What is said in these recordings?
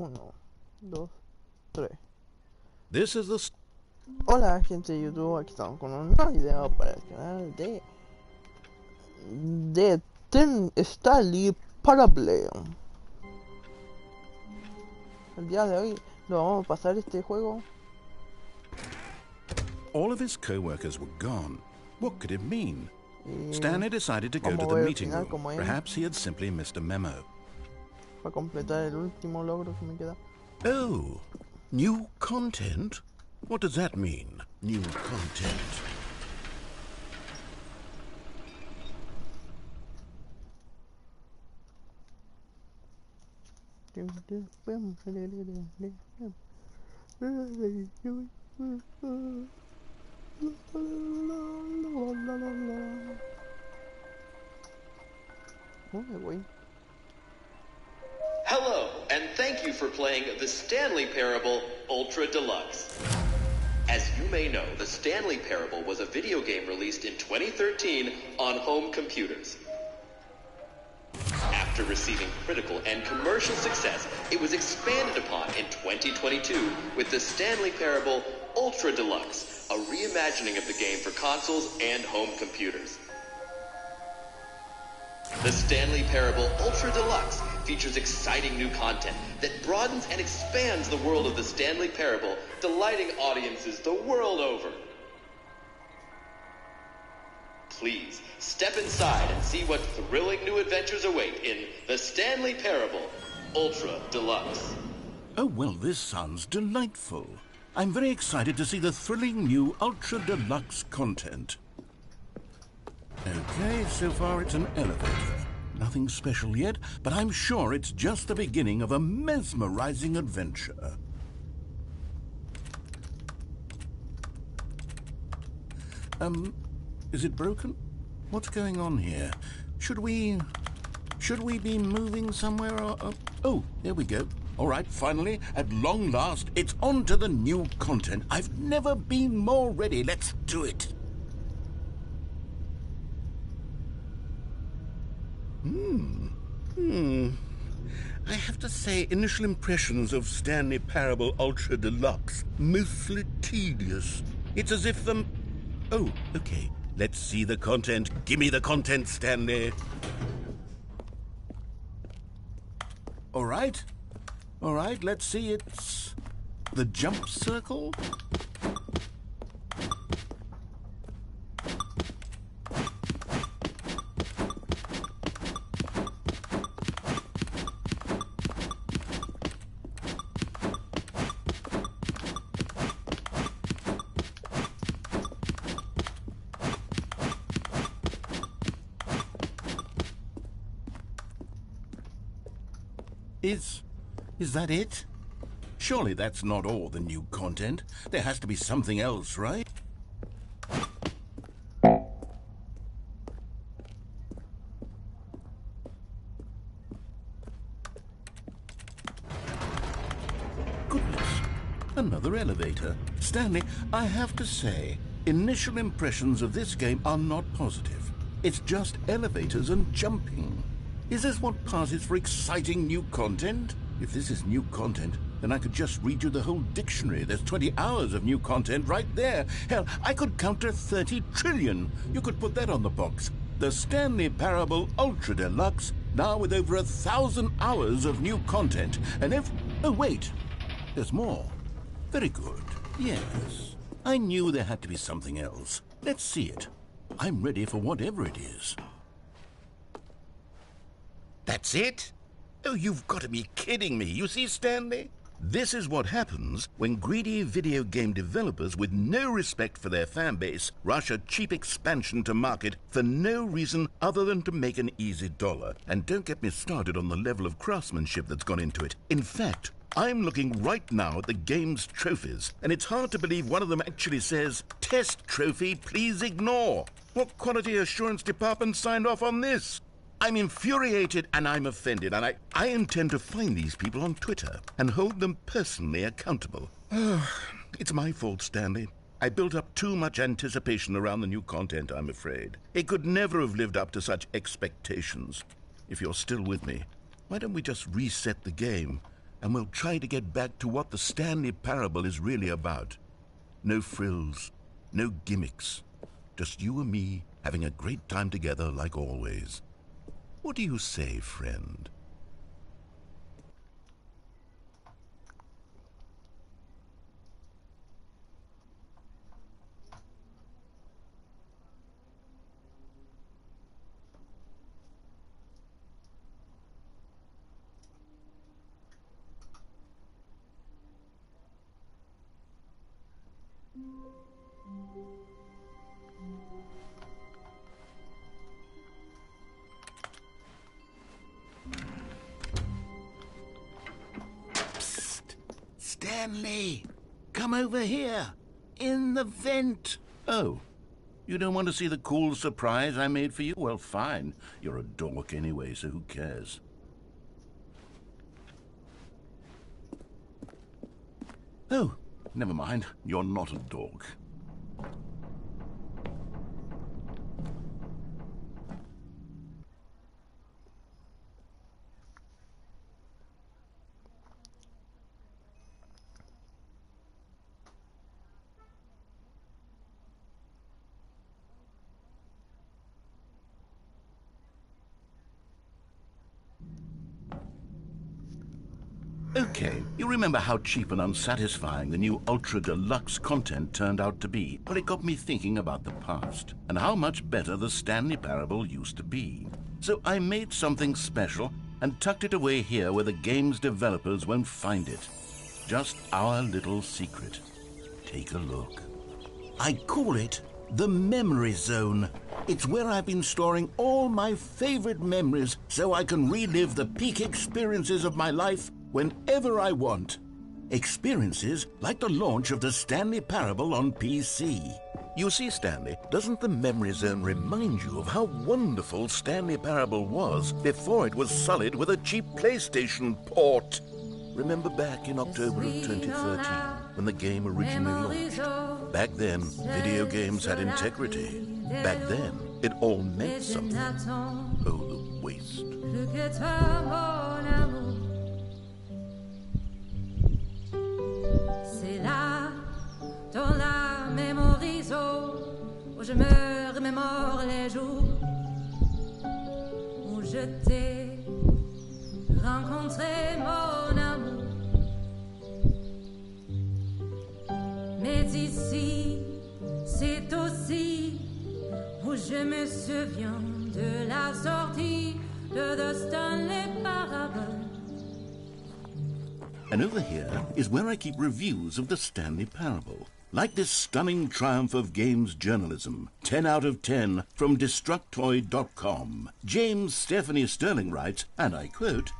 1, 2, 3. This is the... Hola gente de YouTube, aquí estamos con un nuevo video para el canal de Stanley Parable. El día de hoy lo vamos a pasar este juego. All of his co-workers were gone. What could it mean? Stanley decided to go to the meeting room. Perhaps he had simply missed a memo. Para completar el último logro que me queda. Oh, new content? What does that mean, new content? Hello, and thank you for playing the Stanley Parable Ultra Deluxe. As you may know, the Stanley Parable was a video game released in 2013 on home computers. After receiving critical and commercial success, it was expanded upon in 2022 with the Stanley Parable Ultra Deluxe, a reimagining of the game for consoles and home computers. The Stanley Parable Ultra Deluxe features exciting new content that broadens and expands the world of the Stanley Parable, delighting audiences the world over. Please, step inside and see what thrilling new adventures await in the Stanley Parable Ultra Deluxe. Oh, well, this sounds delightful. I'm very excited to see the thrilling new Ultra Deluxe content. Okay, so far it's an elevator. Nothing special yet, but I'm sure it's just the beginning of a mesmerizing adventure. Is it broken? What's going on here? Should we be moving somewhere or... Oh, there we go. All right, finally, at long last, it's on to the new content. I've never been more ready. Let's do it. I have to say, initial impressions of Stanley Parable Ultra Deluxe, mostly tedious. It's as if them... Oh, okay. Let's see the content. Give me the content, Stanley. All right, let's see. It's the jump circle. Is that it? Surely that's not all the new content. There has to be something else, right? Goodness, another elevator. Stanley, I have to say, initial impressions of this game are not positive. It's just elevators and jumping. Is this what passes for exciting new content? If this is new content, then I could just read you the whole dictionary. There's 20 hours of new content right there. Hell, I could count to 30 trillion. You could put that on the box. The Stanley Parable Ultra Deluxe, now with over 1,000 hours of new content. And if... Oh, wait. There's more. Very good. Yes. I knew there had to be something else. Let's see it. I'm ready for whatever it is. That's it? Oh, you've got to be kidding me. You see, Stanley? This is what happens when greedy video game developers with no respect for their fan base rush a cheap expansion to market for no reason other than to make an easy dollar. And don't get me started on the level of craftsmanship that's gone into it. In fact, I'm looking right now at the game's trophies, and it's hard to believe one of them actually says, "Test trophy, please ignore." What quality assurance department signed off on this? I'm infuriated and I'm offended, and I intend to find these people on Twitter and hold them personally accountable. It's my fault, Stanley. I built up too much anticipation around the new content, I'm afraid. It could never have lived up to such expectations. If you're still with me, why don't we just reset the game and we'll try to get back to what the Stanley Parable is really about. No frills, no gimmicks. Just you and me having a great time together like always. What do you say, friend? Stanley, come over here. In the vent. Oh, you don't want to see the cool surprise I made for you? Well, fine. You're a dork anyway, so who cares? Oh, never mind. You're not a dork. Okay, you remember how cheap and unsatisfying the new Ultra Deluxe content turned out to be? Well, it got me thinking about the past, and how much better the Stanley Parable used to be. So I made something special and tucked it away here where the game's developers won't find it. Just our little secret. Take a look. I call it the Memory Zone. It's where I've been storing all my favorite memories so I can relive the peak experiences of my life whenever I want. Experiences like the launch of the Stanley Parable on PC. You see, Stanley, doesn't the Memory Zone remind you of how wonderful Stanley Parable was before it was sullied with a cheap PlayStation port? Remember back in October of 2013, when the game originally launched? Back then, video games had integrity. Back then, it all meant something. Oh, the waste. Dans la mémorise où je me remémore les jours où je t'ai rencontré, mon amour. Mais ici, c'est aussi où je me souviens de la sortie de The Stanley Parable. And over here is where I keep reviews of the Stanley Parable. Like this stunning triumph of games journalism, 10 out of 10 from Destructoid.com. James Stephanie Sterling writes, and I quote,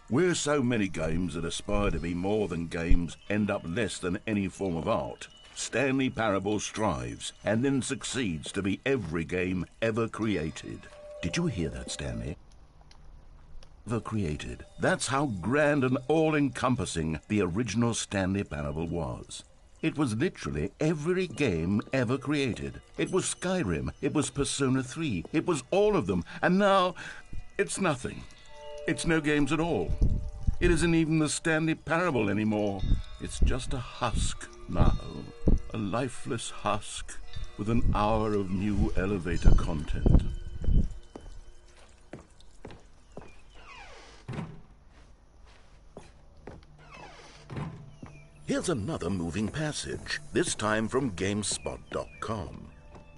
"Where so many games that aspire to be more than games end up less than any form of art, Stanley Parable strives and then succeeds to be every game ever created." Did you hear that, Stanley? Ever created. That's how grand and all-encompassing the original Stanley Parable was. It was literally every game ever created. It was Skyrim, it was Persona 3, it was all of them, and now it's nothing. It's no games at all. It isn't even the Stanley Parable anymore. It's just a husk now, a lifeless husk with an hour of new elevator content. Here's another moving passage, this time from GameSpot.com.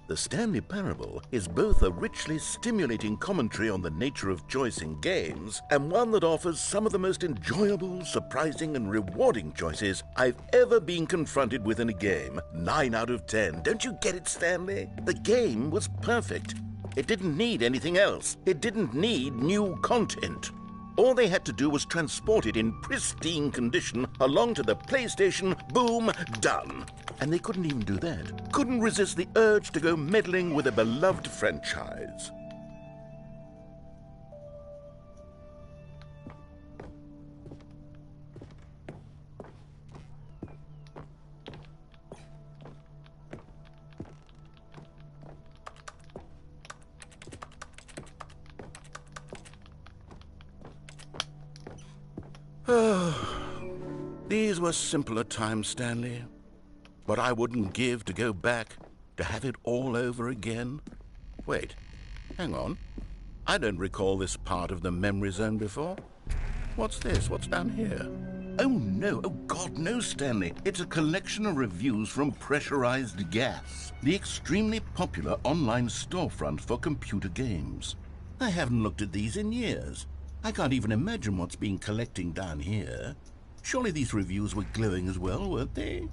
The Stanley Parable is both a richly stimulating commentary on the nature of choice in games and one that offers some of the most enjoyable, surprising, and rewarding choices I've ever been confronted with in a game. 9 out of 10. Don't you get it, Stanley? The game was perfect. It didn't need anything else. It didn't need new content. All they had to do was transport it in pristine condition along to the PlayStation. Boom, done. And they couldn't even do that. Couldn't resist the urge to go meddling with a beloved franchise. These were simpler times, Stanley. What I wouldn't give to go back, to have it all over again. Wait, hang on. I don't recall this part of the memory zone before. What's this? What's down here? Oh no, oh God, no, Stanley. It's a collection of reviews from Pressurized Gas, the extremely popular online storefront for computer games. I haven't looked at these in years. I can't even imagine what's been collecting down here. Surely these reviews were glowing as well, weren't they?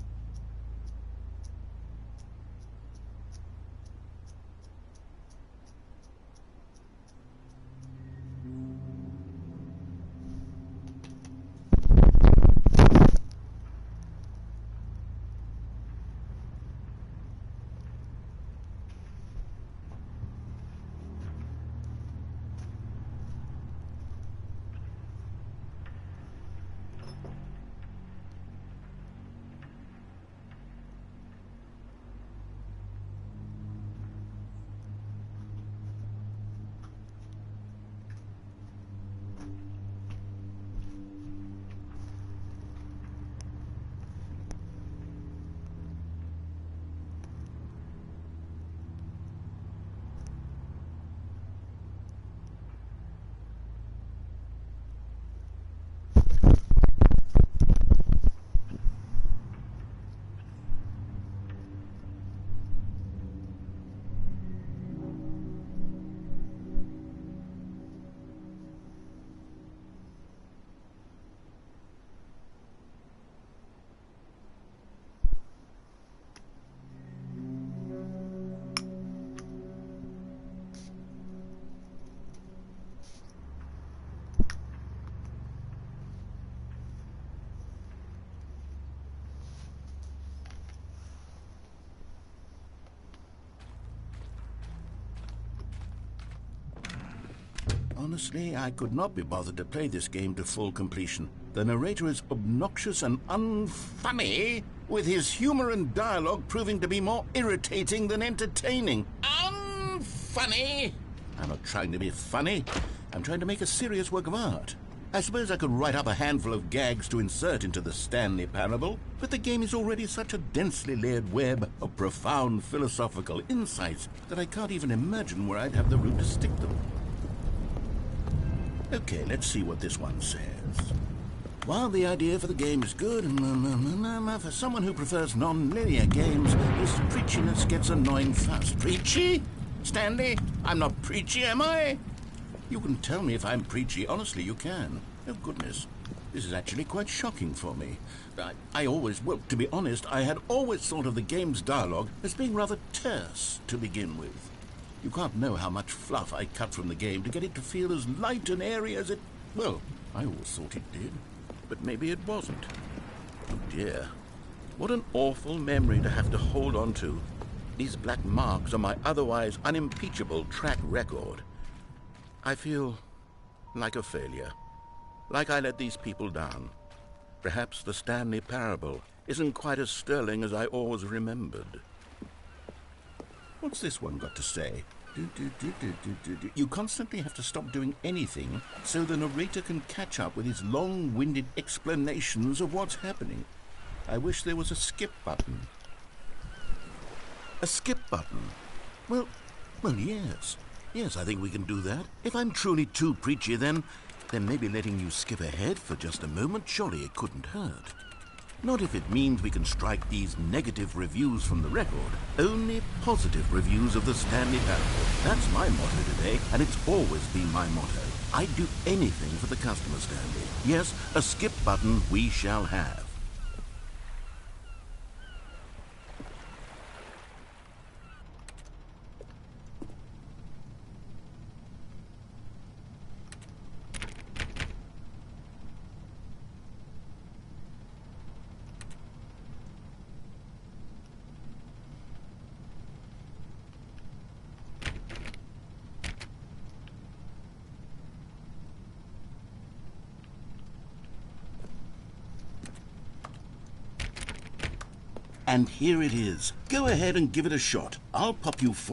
Honestly, I could not be bothered to play this game to full completion. The narrator is obnoxious and unfunny, with his humor and dialogue proving to be more irritating than entertaining. Unfunny! I'm not trying to be funny. I'm trying to make a serious work of art. I suppose I could write up a handful of gags to insert into the Stanley parable, but the game is already such a densely layered web of profound philosophical insights that I can't even imagine where I'd have the room to stick them. Okay, let's see what this one says. While the idea for the game is good, for someone who prefers non-linear games, this preachiness gets annoying fast. Preachy? Stanley, I'm not preachy, am I? You can tell me if I'm preachy. Honestly, you can. Oh, goodness. This is actually quite shocking for me. Well, to be honest, I had always thought of the game's dialogue as being rather terse to begin with. You can't know how much fluff I cut from the game to get it to feel as light and airy as it... Well, I always thought it did. But maybe it wasn't. Oh dear. What an awful memory to have to hold on to. These black marks are my otherwise unimpeachable track record. I feel like a failure. Like I let these people down. Perhaps the Stanley parable isn't quite as sterling as I always remembered. What's this one got to say? You constantly have to stop doing anything so the narrator can catch up with his long-winded explanations of what's happening. I wish there was a skip button. A skip button? Well, yes. Yes, I think we can do that. If I'm truly too preachy, then maybe letting you skip ahead for just a moment, surely it couldn't hurt. Not if it means we can strike these negative reviews from the record. Only positive reviews of the Stanley parable. That's my motto today, and it's always been my motto. I'd do anything for the customer, Stanley. Yes, a skip button we shall have. And here it is. Go ahead and give it a shot. I'll pop you for...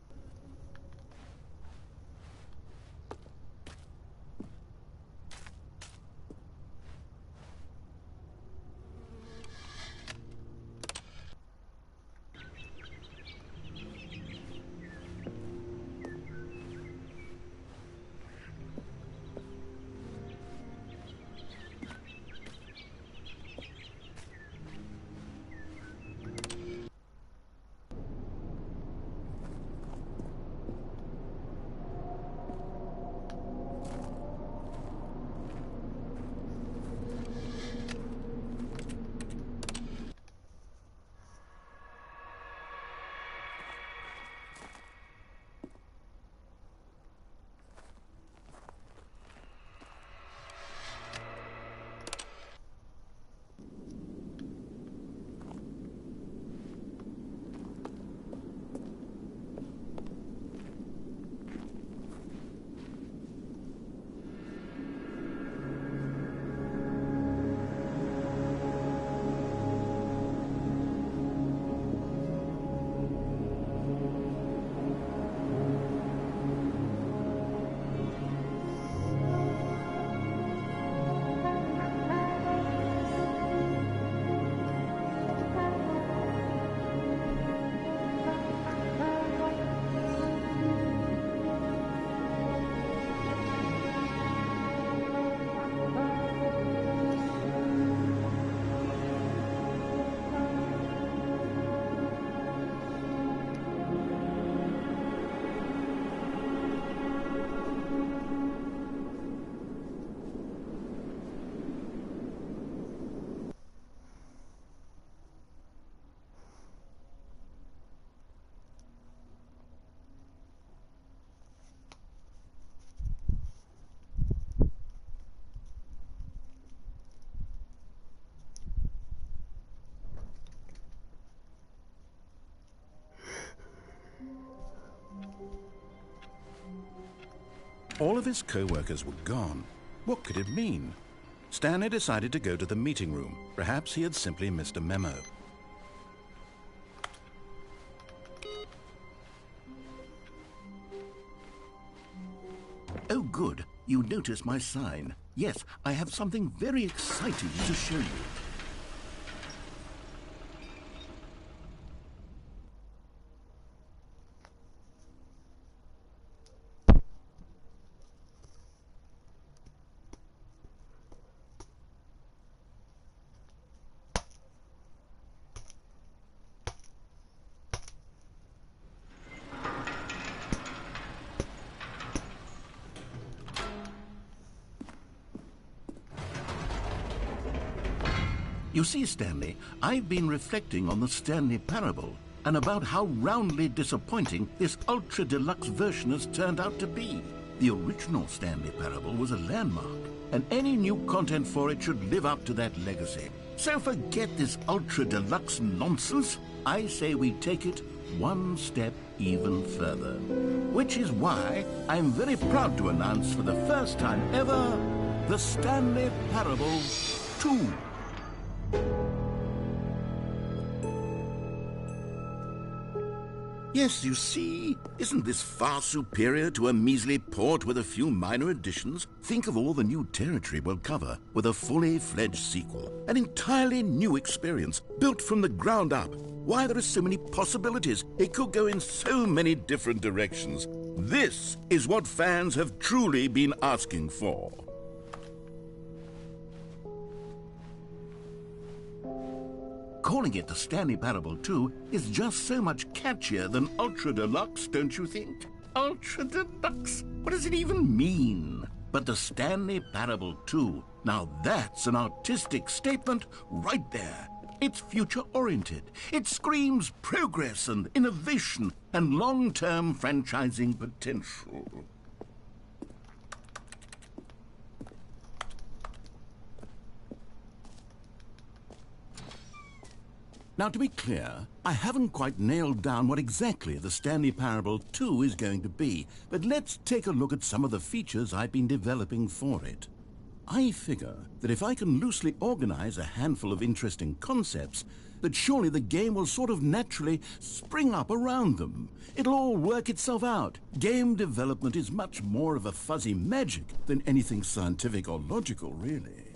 All of his co-workers were gone. What could it mean? Stanley decided to go to the meeting room. Perhaps he had simply missed a memo. Oh, good. You noticed my sign. Yes, I have something very exciting to show you. You see, Stanley, I've been reflecting on the Stanley parable and about how roundly disappointing this ultra deluxe version has turned out to be. The original Stanley parable was a landmark, and any new content for it should live up to that legacy. So forget this ultra deluxe nonsense. I say we take it one step even further. Which is why I'm very proud to announce for the first time ever, the Stanley Parable 2. Yes, you see, isn't this far superior to a measly port with a few minor additions? Think of all the new territory we'll cover with a fully fledged sequel. An entirely new experience, built from the ground up. Why, there are so many possibilities. It could go in so many different directions. This is what fans have truly been asking for. Calling it the Stanley Parable 2 is just so much catchier than Ultra Deluxe, don't you think? Ultra Deluxe? What does it even mean? But the Stanley Parable 2, now that's an artistic statement right there. It's future-oriented. It screams progress and innovation and long-term franchising potential. Now, to be clear, I haven't quite nailed down what exactly the Stanley Parable 2 is going to be, but let's take a look at some of the features I've been developing for it. I figure that if I can loosely organize a handful of interesting concepts, that surely the game will sort of naturally spring up around them. It'll all work itself out. Game development is much more of a fuzzy magic than anything scientific or logical, really.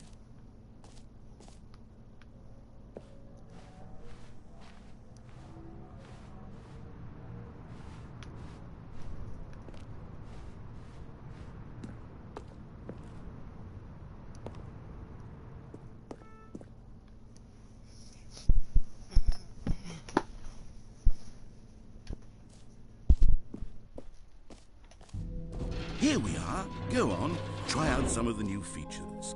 Here we are. Go on, try out some of the new features.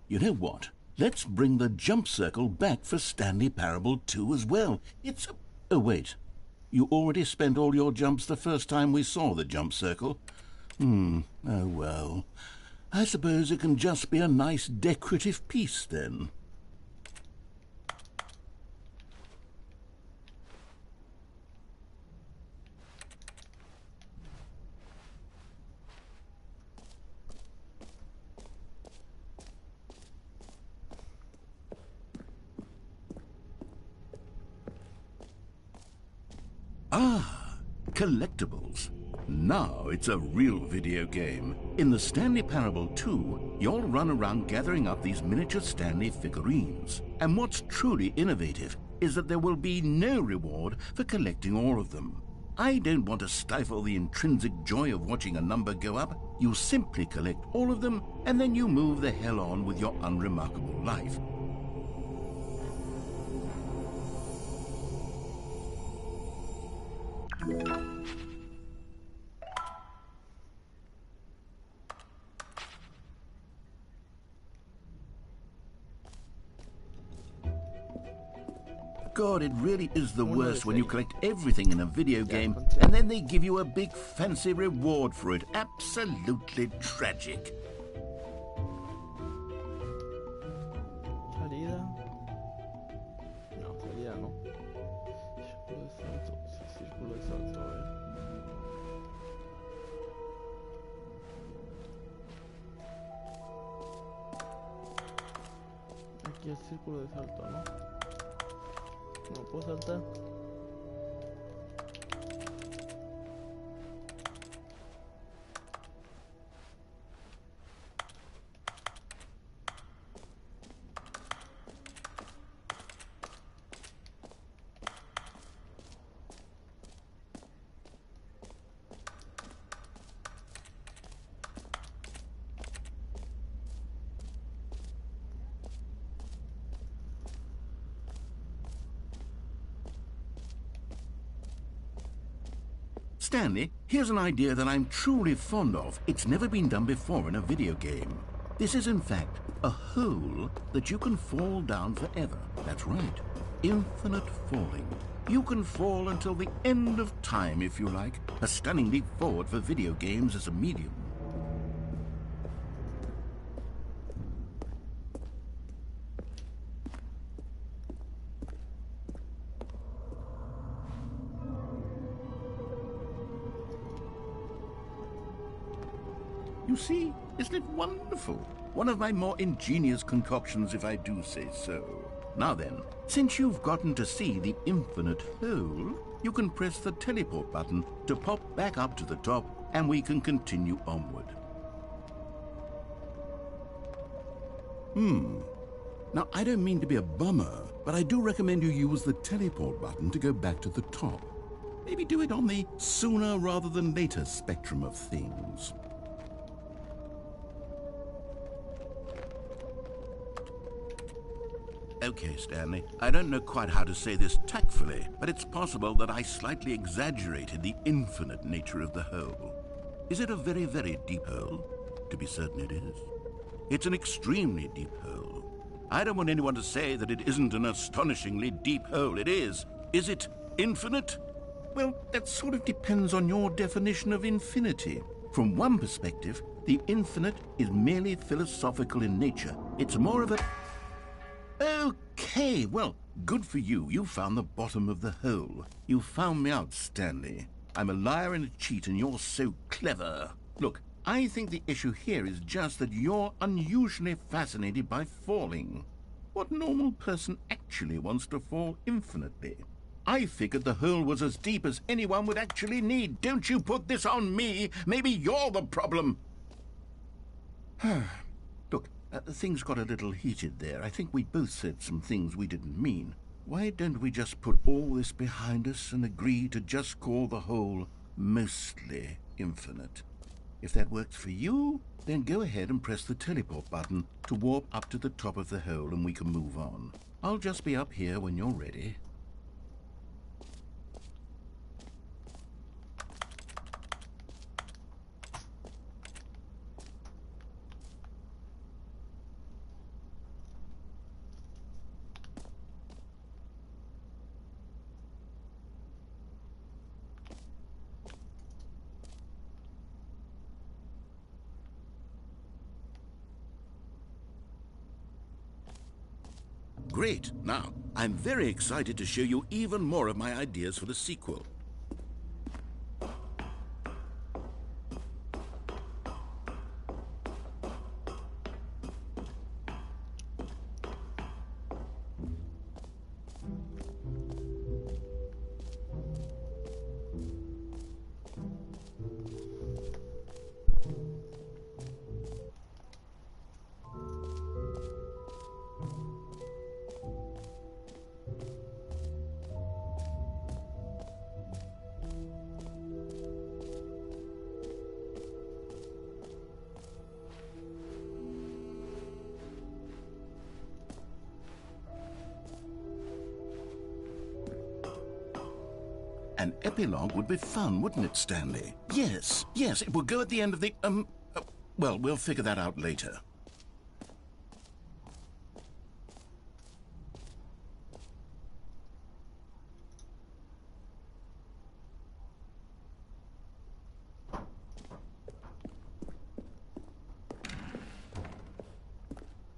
You know what? Let's bring the jump circle back for Stanley Parable 2 as well. It's a... Oh, wait. You already spent all your jumps the first time we saw the jump circle? Oh, well. I suppose it can just be a nice decorative piece, then. Ah, collectibles. Now it's a real video game. In the Stanley Parable 2, you'll run around gathering up these miniature Stanley figurines. And what's truly innovative is that there will be no reward for collecting all of them. I don't want to stifle the intrinsic joy of watching a number go up. You simply collect all of them, and then you move the hell on with your unremarkable life. God, it really is the worst when you collect everything in a video game and then they give you a big fancy reward for it. Absolutely tragic. Salida. No, salida no. Círculo de salto. Sí, círculo de salto, a ver. Aquí el círculo de salto, ¿no? No puedo saltar. Stanley, here's an idea that I'm truly fond of. It's never been done before in a video game. This is, in fact, a hole that you can fall down forever. That's right. Infinite falling. You can fall until the end of time, if you like. A stunning leap forward for video games as a medium. You see, isn't it wonderful? One of my more ingenious concoctions, if I do say so. Now then, since you've gotten to see the infinite hole, you can press the teleport button to pop back up to the top, and we can continue onward. Now, I don't mean to be a bummer, but I do recommend you use the teleport button to go back to the top. Maybe do it on the sooner rather than later spectrum of things. Okay, Stanley, I don't know quite how to say this tactfully, but it's possible that I slightly exaggerated the infinite nature of the hole. Is it a very, very deep hole? To be certain it is. It's an extremely deep hole. I don't want anyone to say that it isn't an astonishingly deep hole. It is. Is it infinite? Well, that sort of depends on your definition of infinity. From one perspective, the infinite is merely philosophical in nature. It's more of a... Okay, well, good for you. You found the bottom of the hole. You found me out, Stanley. I'm a liar and a cheat, and you're so clever. Look, I think the issue here is just that you're unusually fascinated by falling. What normal person actually wants to fall infinitely? I figured the hole was as deep as anyone would actually need. Don't you put this on me. Maybe you're the problem. Look, things got a little heated there. I think we both said some things we didn't mean. Why don't we just put all this behind us and agree to just call the hole mostly infinite? If that works for you, then go ahead and press the teleport button to warp up to the top of the hole and we can move on. I'll just be up here when you're ready. Great. Now, I'm very excited to show you even more of my ideas for the sequel. An epilogue would be fun, wouldn't it, Stanley? Yes, it will go at the end of the, well, we'll figure that out later.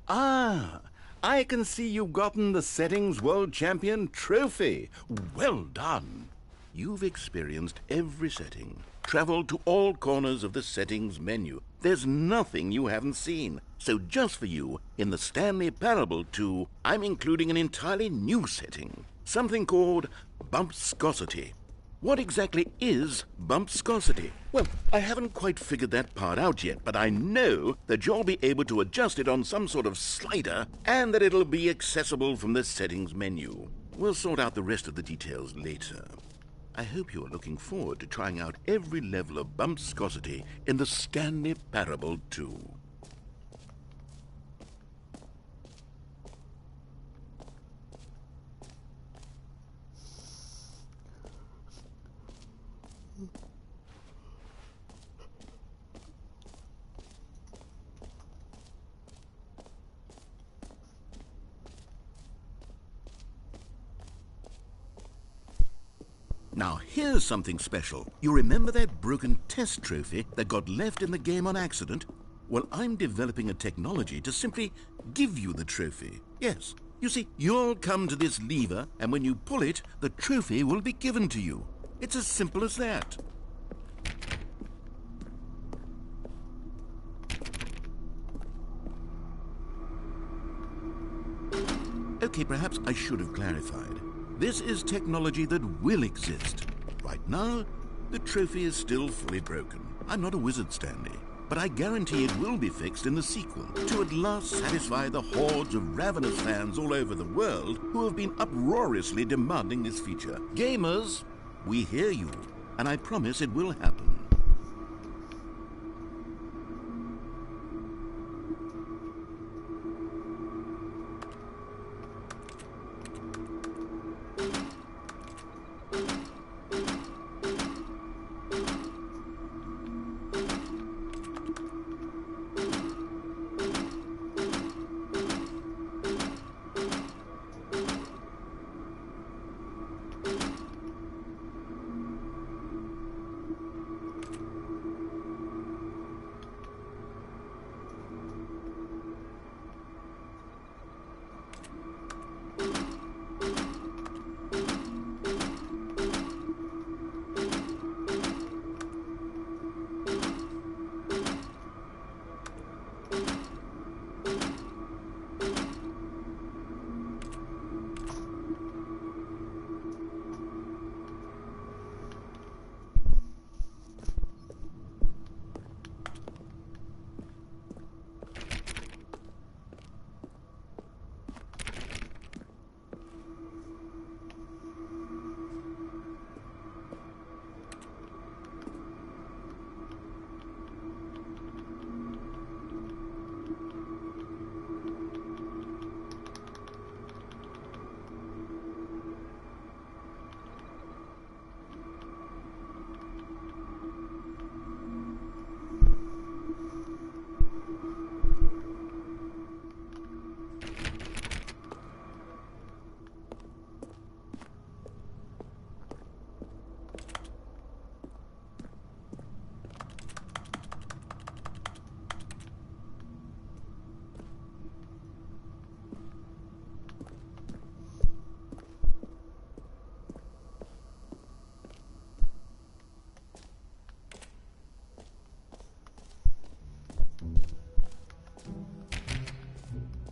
Ah, I can see you've gotten the Settings World Champion trophy. Well done. You've experienced every setting, traveled to all corners of the settings menu. There's nothing you haven't seen. So just for you, in the Stanley Parable 2, I'm including an entirely new setting, something called bumpscosity. What exactly is bumpscosity? Well, I haven't quite figured that part out yet, but I know that you'll be able to adjust it on some sort of slider and that it'll be accessible from the settings menu. We'll sort out the rest of the details later. I hope you're looking forward to trying out every level of bumpscosity in the Stanley Parable 2. Now, here's something special. You remember that broken test trophy that got left in the game on accident? Well, I'm developing a technology to simply give you the trophy. Yes. You see, you'll come to this lever, and when you pull it, the trophy will be given to you. It's as simple as that. Okay, perhaps I should have clarified. This is technology that will exist. Right now, the trophy is still fully broken. I'm not a wizard, Stanley, but I guarantee it will be fixed in the sequel to at last satisfy the hordes of ravenous fans all over the world who have been uproariously demanding this feature. Gamers, we hear you, and I promise it will happen.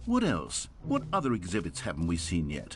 What else? What other exhibits haven't we seen yet?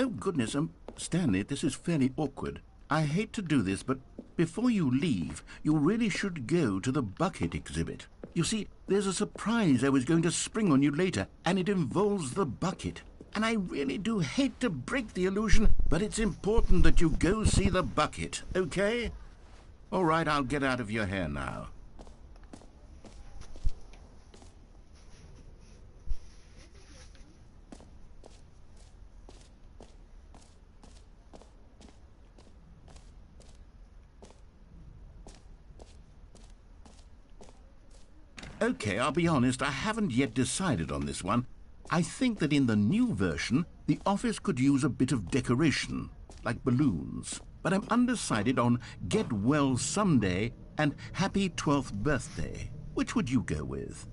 Oh, goodness, Stanley, this is fairly awkward. I hate to do this, but before you leave, you really should go to the bucket exhibit. You see, there's a surprise I was going to spring on you later, and it involves the bucket. And I really do hate to break the illusion, but it's important that you go see the bucket, okay? All right, I'll get out of your hair now. Okay, I'll be honest, I haven't yet decided on this one. I think that in the new version, the office could use a bit of decoration, like balloons. But I'm undecided on Get Well Someday and Happy 12th Birthday. Which would you go with?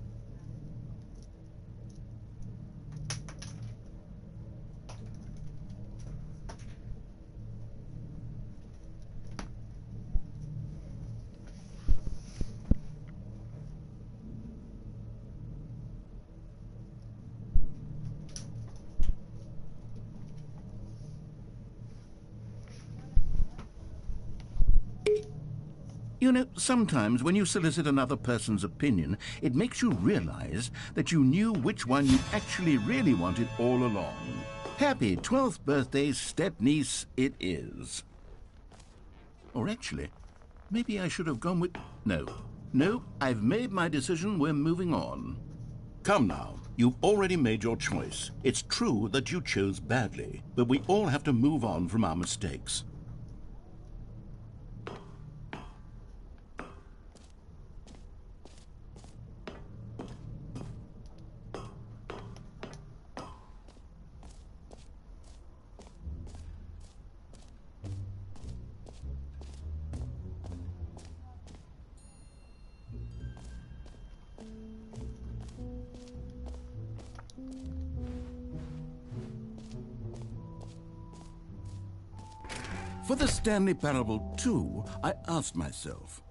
You know, sometimes when you solicit another person's opinion, it makes you realize that you knew which one you actually really wanted all along. Happy 12th birthday, step-niece, it is. Or actually, maybe I should have gone with... No, I've made my decision, we're moving on. Come now, you've already made your choice. It's true that you chose badly, but we all have to move on from our mistakes. For the Stanley Parable 2, I asked myself,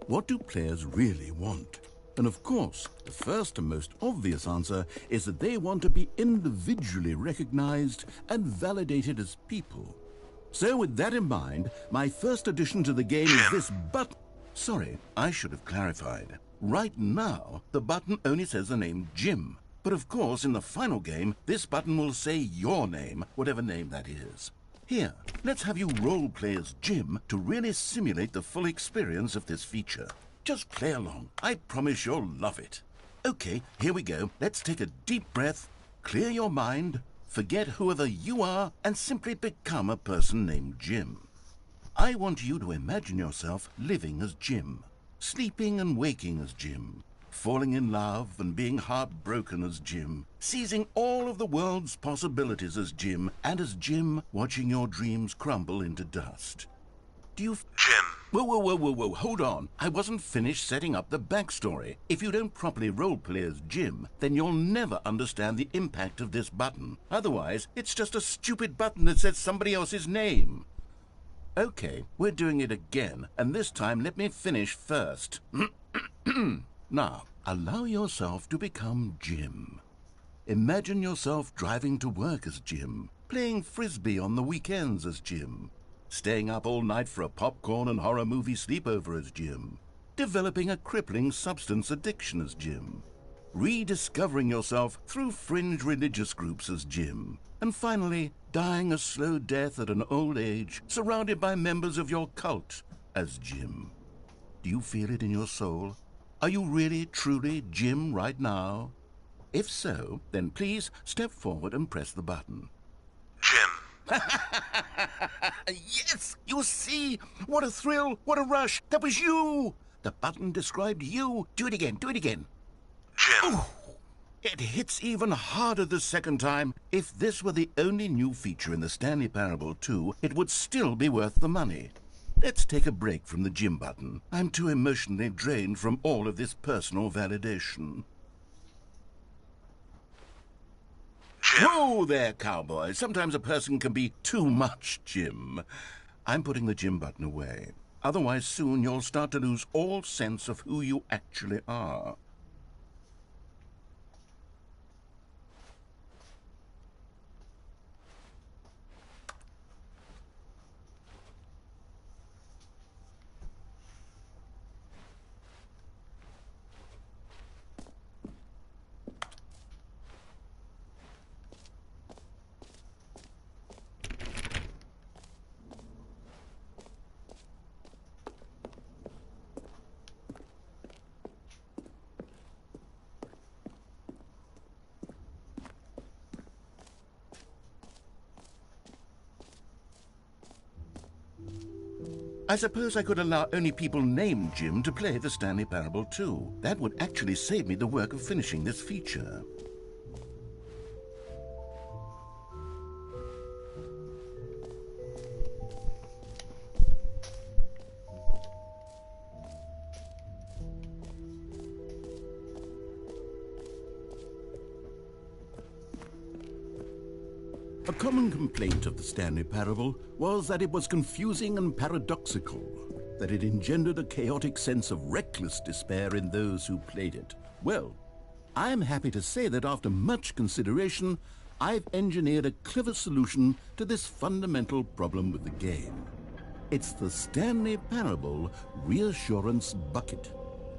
what do players really want? And of course, the first and most obvious answer is that they want to be individually recognized and validated as people. So with that in mind, my first addition to the game is this button. Sorry, I should have clarified. Right now, the button only says the name Jim. But of course, in the final game, this button will say your name, whatever name that is. Here, let's have you role-play as Jim to really simulate the full experience of this feature. Just play along. I promise you'll love it. Okay, here we go. Let's take a deep breath, clear your mind, forget whoever you are, and simply become a person named Jim. I want you to imagine yourself living as Jim, sleeping and waking as Jim, falling in love and being heartbroken as Jim, seizing all of the world's possibilities as Jim, and as Jim watching your dreams crumble into dust. Do you... Jim. Whoa, hold on. I wasn't finished setting up the backstory. If you don't properly roleplay as Jim, then you'll never understand the impact of this button. Otherwise, it's just a stupid button that says somebody else's name. Okay, we're doing it again, and this time let me finish first. Now, allow yourself to become Jim. Imagine yourself driving to work as Jim, playing frisbee on the weekends as Jim, staying up all night for a popcorn and horror movie sleepover as Jim, developing a crippling substance addiction as Jim, rediscovering yourself through fringe religious groups as Jim, and finally dying a slow death at an old age surrounded by members of your cult as Jim. Do you feel it in your soul? Are you really, truly Jim right now? If so, then please step forward and press the button. Jim. Yes! You see? What a thrill! What a rush! That was you! The button described you. Do it again. Jim. Ooh, it hits even harder the second time. If this were the only new feature in the Stanley Parable 2, it would still be worth the money. Let's take a break from the Jim button. I'm too emotionally drained from all of this personal validation. Jim. Whoa there, cowboy. Sometimes a person can be too much Jim. I'm putting the Jim button away. Otherwise, soon you'll start to lose all sense of who you actually are. I suppose I could allow only people named Jim to play the Stanley Parable too. That would actually save me the work of finishing this feature. A common complaint of the Stanley Parable was that it was confusing and paradoxical, that it engendered a chaotic sense of reckless despair in those who played it. Well, I'm happy to say that after much consideration, I've engineered a clever solution to this fundamental problem with the game. It's the Stanley Parable Reassurance Bucket.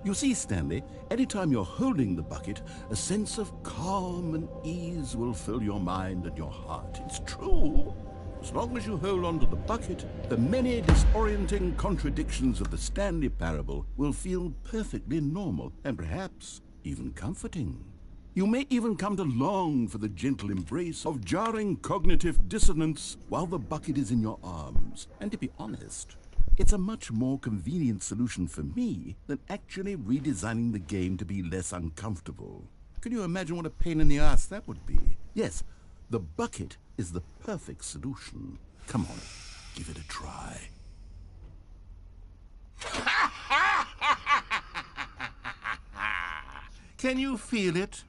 You see, Stanley, anytime you're holding the bucket, a sense of calm and ease will fill your mind and your heart. It's true. As long as you hold on to the bucket, the many disorienting contradictions of the Stanley Parable will feel perfectly normal and perhaps even comforting. You may even come to long for the gentle embrace of jarring cognitive dissonance while the bucket is in your arms. And to be honest, it's a much more convenient solution for me than actually redesigning the game to be less uncomfortable. Can you imagine what a pain in the ass that would be? Yes, the bucket is the perfect solution. Come on, give it a try. Can you feel it?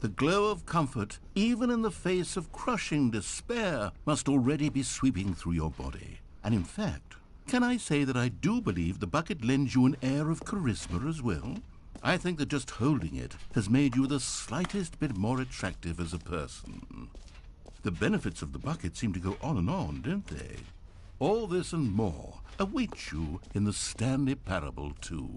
The glow of comfort, even in the face of crushing despair, must already be sweeping through your body. And in fact, can I say that I do believe the bucket lends you an air of charisma as well? I think that just holding it has made you the slightest bit more attractive as a person. The benefits of the bucket seem to go on and on, don't they? All this and more await you in the Stanley Parable too.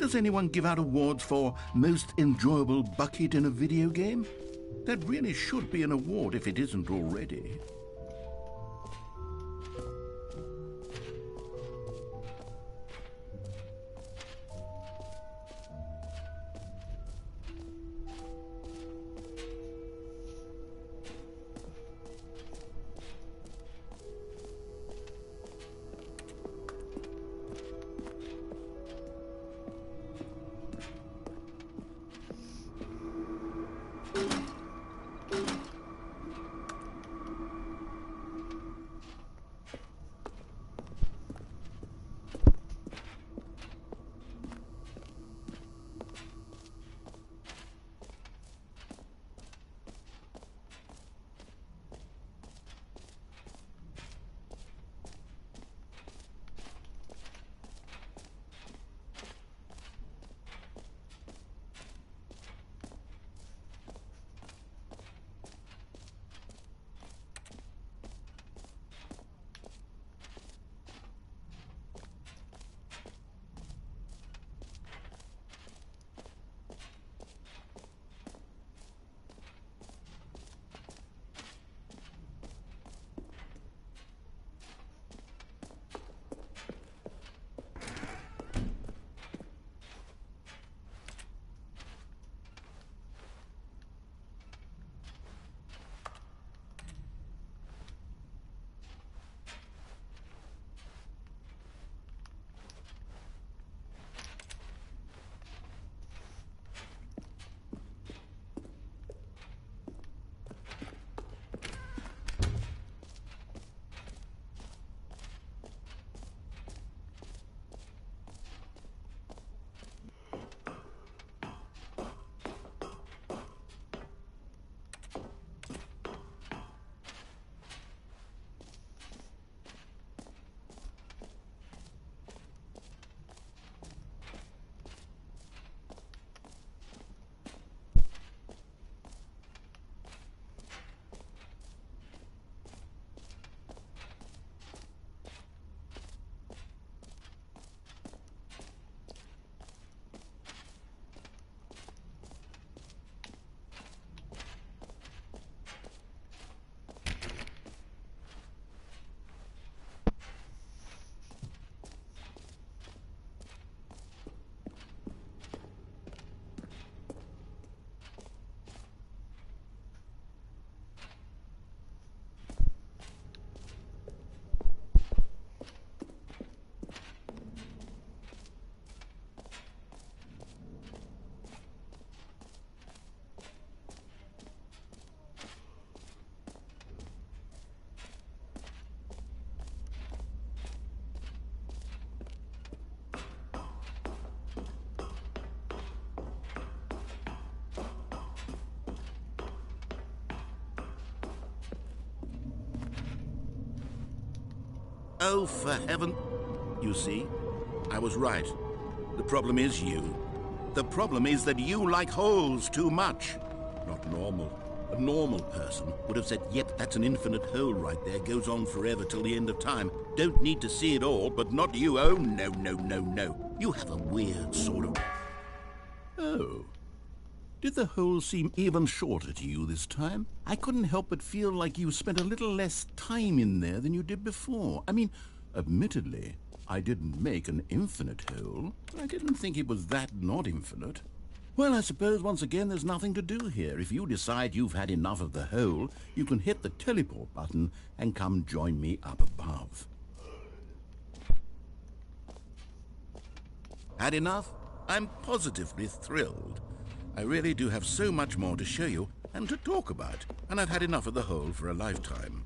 Does anyone give out awards for most enjoyable bucket in a video game? That really should be an award if it isn't already. Oh, for heaven... You see, I was right. The problem is you. The problem is that you like holes too much. Not normal. A normal person would have said, yep, that's an infinite hole right there, goes on forever till the end of time. Don't need to see it all, but not you. Oh, no, no, no, no. You have a weird sort of... Oh. Did the hole seem even shorter to you this time? I couldn't help but feel like you spent a little less time in there than you did before. I mean, admittedly, I didn't make an infinite hole. I didn't think it was that not infinite. Well, I suppose once again there's nothing to do here. If you decide you've had enough of the hole, you can hit the teleport button and come join me up above. Had enough? I'm positively thrilled. I really do have so much more to show you and to talk about, and I've had enough of the hole for a lifetime.